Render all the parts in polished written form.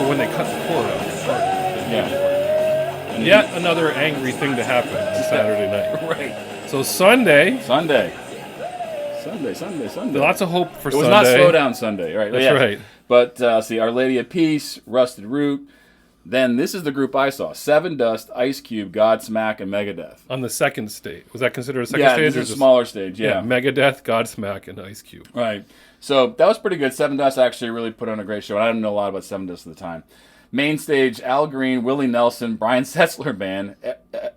when they cut the cord out. Yeah. And yet another angry thing to happen on Saturday night. Right. So Sunday. Sunday. Lots of hope for Sunday. It was not Slow Down Sunday, right? That's right. But see, Our Lady of Peace, Rusted Root. Then this is the group I saw: Seven Dust, Ice Cube, Godsmack, and Megadeth. On the second stage. Was that considered a second stage? Yeah, this is a smaller stage, yeah. Megadeth, Godsmack, and Ice Cube. Right. So that was pretty good. Seven Dust actually really put on a great show. I didn't know a lot about Seven Dust at the time. Main stage: Al Green, Willie Nelson, Brian Setzler Band,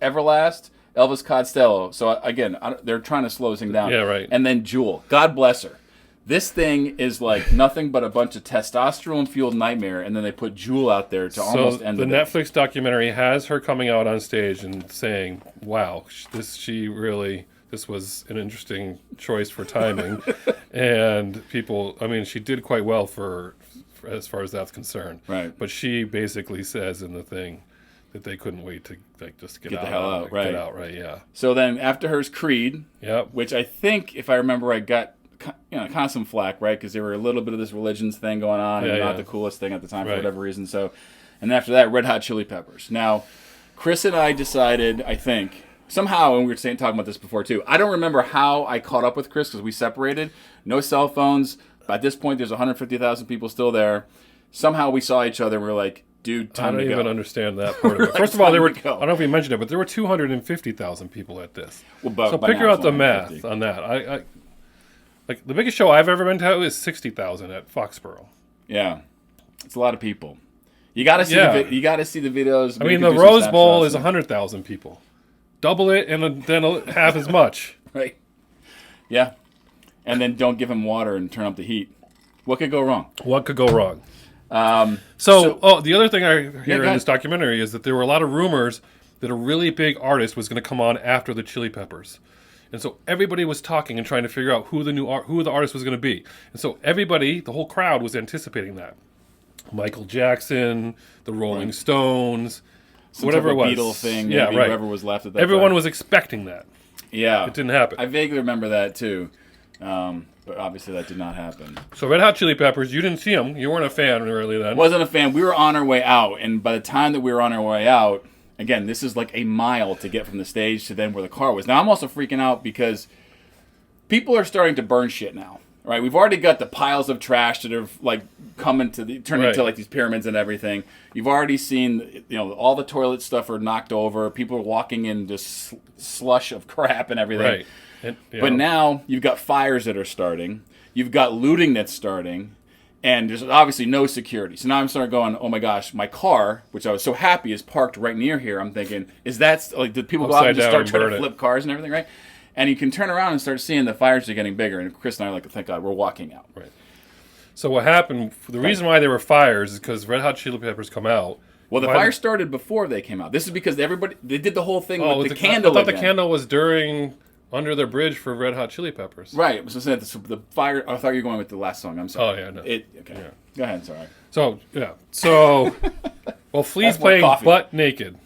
Everlast, Elvis Costello. So again, they're trying to slow this thing down. Yeah, right. And then Jewel. God bless her. This thing is like nothing but a bunch of testosterone-fueled nightmare, and then they put Jewel out there to almost end the the Netflix documentary has her coming out on stage and saying, "Wow, this was an interesting choice for timing," and people. I mean, she did quite well for as far as that's concerned. Right. But she basically says in the thing that they couldn't wait to just get the out, hell out. Right. Get out. Right. Yeah. So then after her's Creed. Yep. Which I think, if I remember right, got kind of some flack, right? Because there were a little bit of this religions thing going on, and not the coolest thing at the time for whatever reason. So, and after that, Red Hot Chili Peppers. Now, Chris and I decided, I think, somehow, and we were talking about this before too. I don't remember how I caught up with Chris because we separated. No cell phones. At this point, there's 150,000 people still there. Somehow we saw each other and we were like, dude, time to go. I don't even understand that part of it. First of all, there were, I don't know if you mentioned it, but there were 250,000 people at this. Well, so figure out the math on that. I like the biggest show I've ever been to is 60,000 at Foxborough. Yeah. It's a lot of people. You got to see you got to see the videos. I mean, the Rose Bowl is 100,000 people. Double it and then half as much. Right. Yeah. And then don't give him water and turn up the heat. What could go wrong? What could go wrong? The other thing I hear in this documentary is that there were a lot of rumors that a really big artist was going to come on after the Chili Peppers. And so everybody was talking and trying to figure out who the artist was going to be. And so everybody, the whole crowd, was anticipating that. Michael Jackson, the Rolling Stones, whatever it was. Beatle thing, maybe whoever was left at that Everyone time. was expecting that. Yeah. It didn't happen. I vaguely remember that too. But obviously that did not happen. So Red Hot Chili Peppers, you didn't see them. You weren't a fan really then. Wasn't a fan. We were on our way out. And by the time that we were on our way out, again, this is like a mile to get from the stage to then where the car was. Now, I'm also freaking out because people are starting to burn shit now. Right? We've already got the piles of trash that are like turning into like these pyramids and everything. You've already seen, all the toilet stuff are knocked over. People are walking in this slush of crap and everything. Right. But now you've got fires that are starting. You've got looting that's starting. And there's obviously no security. So now I'm starting going, oh my gosh, my car, which I was so happy is parked right near here. I'm thinking, is that, like, did people go out and just start trying to flip cars and everything, right? And you can turn around and start seeing the fires are getting bigger. And Chris and I are like, thank God, we're walking out. Right. So what happened, the reason why there were fires is because Red Hot Chili Peppers come out. Well, the fire started before they came out. This is because they did the whole thing with the candle. I thought the candle was under their bridge for Red Hot Chili Peppers. Right. So the fire, I thought you were going with the last song. I'm sorry. Oh, yeah, no. Okay. Yeah. Go ahead, sorry. Well, Flea's playing butt naked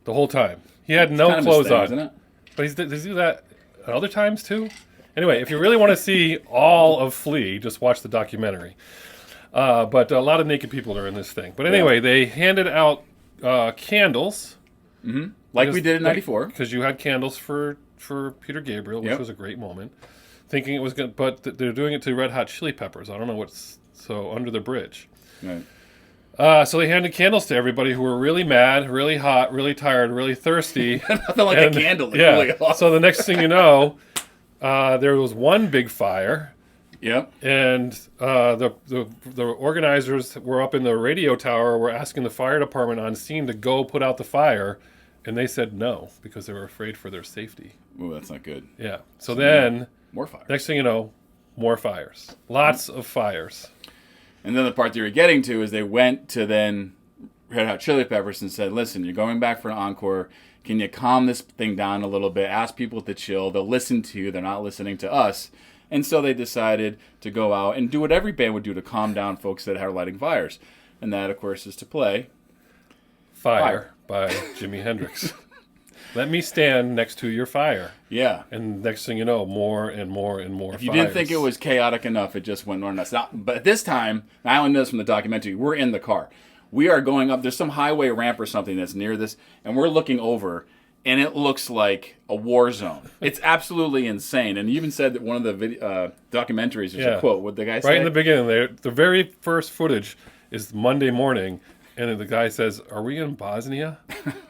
the whole time. He had no clothes on. Isn't it? But does he do that at other times too? Anyway, if you really want to see all of Flea, just watch the documentary. But a lot of naked people are in this thing. But anyway, they handed out candles. Mm-hmm. Like we did in '94. Because you had candles for Peter Gabriel, which was a great moment. Thinking it was going to, but they're doing it to Red Hot Chili Peppers. I don't know Under the Bridge. Right. So they handed candles to everybody who were really mad, really hot, really tired, really thirsty. Nothing like a candle. Yeah. So the next thing you know, there was one big fire. Yep. And the organizers were up in the radio tower, were asking the fire department on scene to go put out the fire, and they said no because they were afraid for their safety. Ooh, that's not good. Yeah. So then, more fires. Next thing you know, more fires. Lots of fires. And then the part that you're getting to is they went to then Red Hot Chili Peppers and said, listen, you're going back for an encore. Can you calm this thing down a little bit? Ask people to chill. They'll listen to you. They're not listening to us. And so they decided to go out and do what every band would do to calm down folks that are lighting fires. And that, of course, is to play Fire. By Jimi Hendrix. Let me stand next to your fire. Yeah. And next thing you know, more and more and more If you didn't think it was chaotic enough, it just went more nuts. Now, but at this time, I only know this from the documentary, we're in the car. we are going up. There's some highway ramp or something that's near this, and we're looking over, and it looks like a war zone. It's absolutely insane. And you even said that one of the documentaries, there's a quote. What the guy say? Right in the beginning, the very first footage is Monday morning, and then the guy says, "Are we in Bosnia?"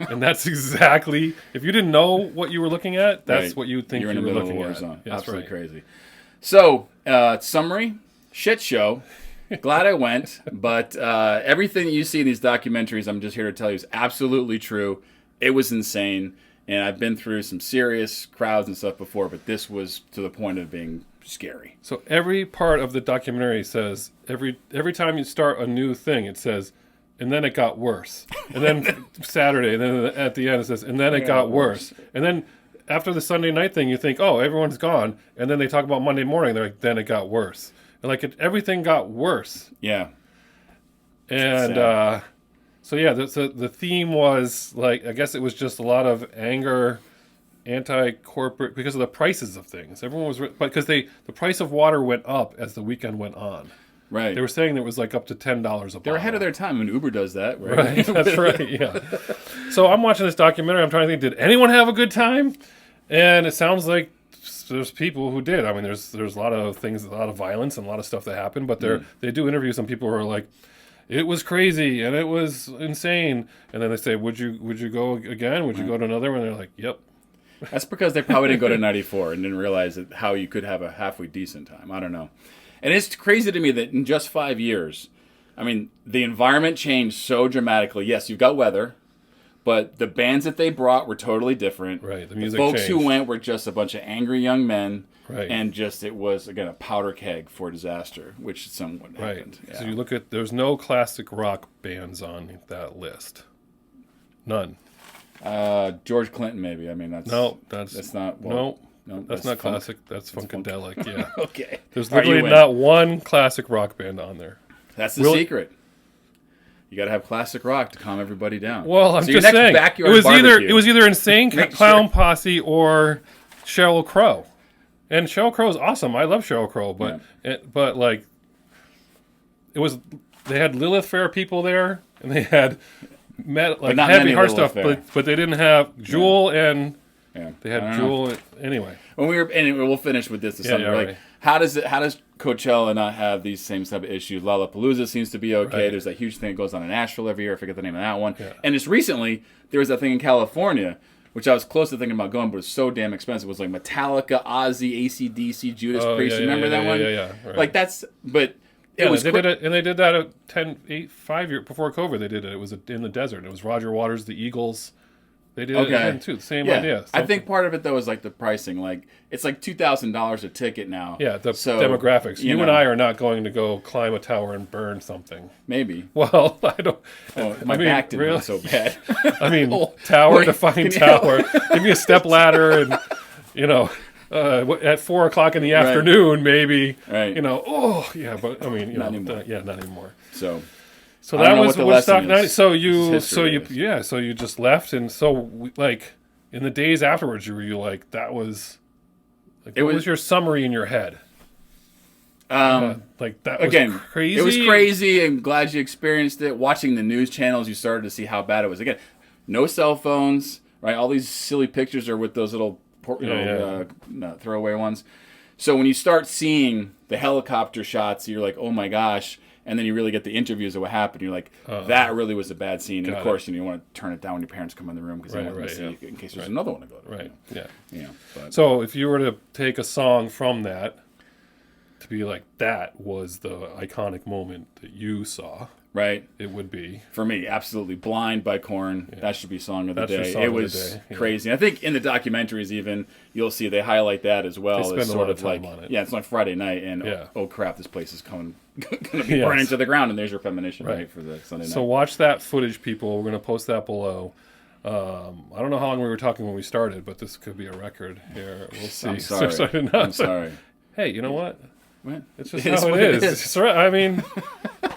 And that's exactly, if you didn't know what you were looking at, that's what you would think you were looking at. You're in the middle of a war zone. Yeah, absolutely crazy. So, summary, shit show. Glad I went, but everything that you see in these documentaries, I'm just here to tell you, is absolutely true. It was insane. And I've been through some serious crowds and stuff before, but this was to the point of being scary. So every part of the documentary says, every time you start a new thing, it says, and then it got worse. And then Saturday, and then at the end it says, and then it got worse. And then after the Sunday night thing, you think, oh, everyone's gone. And then they talk about Monday morning, they're like, then it got worse. And like everything got worse. Yeah. And so yeah, the theme was like, I guess it was just a lot of anger, anti-corporate, because of the prices of things. Everyone was, because the price of water went up as the weekend went on. Right. They were saying it was like up to $10 a bottle. They're ahead of their time. I mean, Uber does that, right? Right. That's right. Yeah. So I'm watching this documentary. I'm trying to think, did anyone have a good time? And it sounds like there's people who did. I mean, there's a lot of things, a lot of violence and a lot of stuff that happened. But they do interview some people who are like, it was crazy and it was insane. And then they say, would you go again? Would you go to another one? And they're like, yep. That's because they probably didn't go to 94 and didn't realize how you could have a halfway decent time. I don't know. And it's crazy to me that in just 5 years, I mean, the environment changed so dramatically. Yes, you've got weather, but the bands that they brought were totally different. Right, the music folks changed. who went were just a bunch of angry young men. Right. And just, it was, again, a powder keg for disaster, which somewhat happened. Right. Yeah. So you look at, there's no classic rock bands on that list. None. George Clinton, maybe. I mean, that's not. Well, no, that's not classic. That's Funkadelic. Yeah. Okay. There's literally not one classic rock band on there. That's the secret. You got to have classic rock to calm everybody down. Well, I'm so just saying. It was either Insane Clown Posse or Sheryl Crow. And Sheryl Crow is awesome. I love Sheryl Crow, but like it was, they had Lilith Fair people there, and they had heavy hard stuff, but they didn't have Jewel and they had Jewel anyway. When we'll finish with this. Like, how does Coachella not have these same type of issues? Lollapalooza seems to be okay. Right. There's that huge thing that goes on in Nashville every year. I forget the name of that one. Yeah. And just recently there was that thing in California, which I was close to thinking about going, but it was so damn expensive. It was like Metallica, Ozzy, AC/DC, Judas Priest. Remember that one? Yeah. Right. Like that's, but it was. They did that 5 years before COVID. They did it. It was in the desert. It was Roger Waters, the Eagles. They did it again too. The same idea. I think part of it though is like the pricing. Like it's like $2,000 a ticket now. Yeah, demographics. You and I are not going to go climb a tower and burn something. Maybe. Well, I don't. My back didn't look so bad. I mean, tower to find tower. Give me a step ladder and at 4 o'clock in the afternoon, maybe. Right. But I mean, not anymore. Not anymore. So that was Woodstock 90. So you just left, and so like in the days afterwards, were you like that was? Like, what was your summary in your head? Like that was again crazy. It was crazy, and glad you experienced it. Watching the news channels, you started to see how bad it was. Again, no cell phones, right? All these silly pictures are with those little throwaway ones. So when you start seeing the helicopter shots, you're like, oh my gosh. And then you really get the interviews of what happened. You're like, that really was a bad scene. And of course, you want to turn it down when your parents come in the room because you want to see in case there's another one to go to. Right. Yeah. But. So if you were to take a song from that to be like, that was the iconic moment that you saw. Right. It would be. For me, absolutely. Blind by Korn. Yeah. That should be Song of the Day. It was crazy. I think in the documentaries even, you'll see they highlight that as well. They spend a lot of time on it. Yeah, it's like Friday night and oh crap, this place is going to be burning to the ground, and there's your premonition right for the Sunday night. So watch that footage, people. We're going to post that below. I don't know how long we were talking when we started, but this could be a record here. We'll see. I'm sorry. I'm sorry. Hey, you know what? What? It's just how it is. It's right. I mean,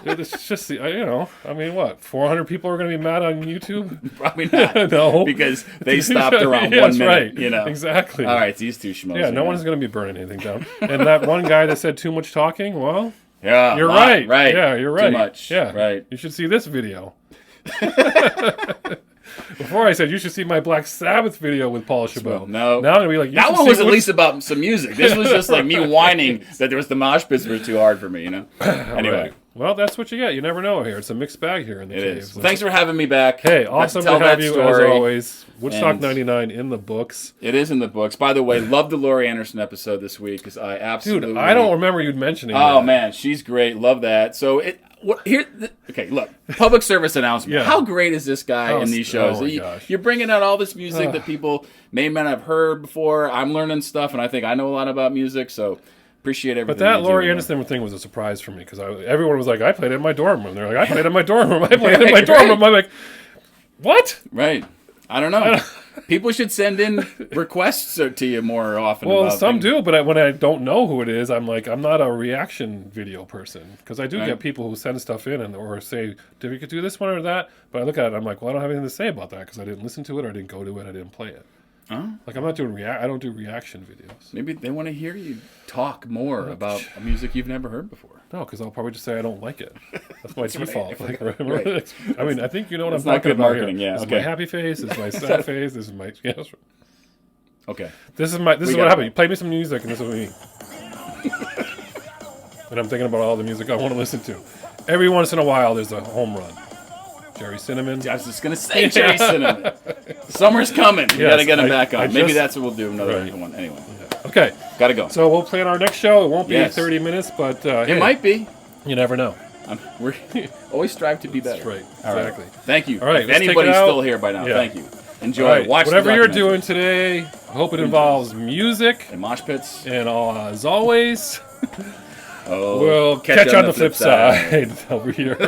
it's just, I mean, what? 400 people are going to be mad on YouTube? Probably not. No. Because they stopped around 1 minute. Right. Exactly. All right, these two schmoes. Yeah, no one's going to be burning anything down. And that one guy that said too much talking, well, yeah, you're right. Right. Yeah, you're right. Too much. Yeah. Right. You should see this video. Before I said you should see my Black Sabbath video with Paul Chabot. No. Now I'm gonna be like, that one was at least about some music. This was just like me whining that there was the mosh pits were too hard for me, you know? Anyway. Right. Well, that's what you get. You never know here. It's a mixed bag here in the cave. It is. Well, thanks for having me back. Hey, awesome to have you as always. Woodstock 99 in the books. It is in the books. By the way, love the Laurie Anderson episode this week because I absolutely... Dude, I don't remember you mentioning that. Oh, man. She's great. Love that. So, okay, look. Public service announcement. Yeah. How great is this guy in these shows? Oh, my gosh. You're bringing out all this music that people may not have heard before. I'm learning stuff, and I think I know a lot about music, so... Appreciate everything. But that Laurie Anderson thing was a surprise for me because everyone was like, I played it in my dorm room. They're like, I played it in my dorm room. I played it in my dorm room. I'm like, what? Right. I don't know. People should send in requests to you more often. Well, some do, but when I don't know who it is, I'm like, I'm not a reaction video person because I do get people who send stuff in or say, "Did we could do this one or that?" But I look at it, I'm like, well, I don't have anything to say about that because I didn't listen to it, or I didn't go to it, I didn't play it. Like I'm not doing I don't do reaction videos. Maybe they want to hear you talk more about music you've never heard before. No, because I'll probably just say I don't like it. That's my default. Right. Right. I mean, I think you know what I'm talking about here. Yeah, this is my happy face. This is my sad face. This is my Okay. This is what happened. You play me some music, and this is what I mean. And I'm thinking about all the music I want to listen to. Every once in a while, there's a home run. Jerry Cinnamon. I was just going to say Jerry Cinnamon. Summer's coming. We got to get him back on. Maybe that's what we'll do. Another one. Anyway. Yeah. Okay. Got to go. So we'll plan our next show. It won't be 30 minutes, but it might be. You never know. We always strive to be better. That's right. Exactly. Right. Thank you. All right. If anybody's still here by now, thank you. Enjoy. Watch whatever you're doing today. I hope it involves music and mosh pits. And as always, we'll catch on the flip side over here.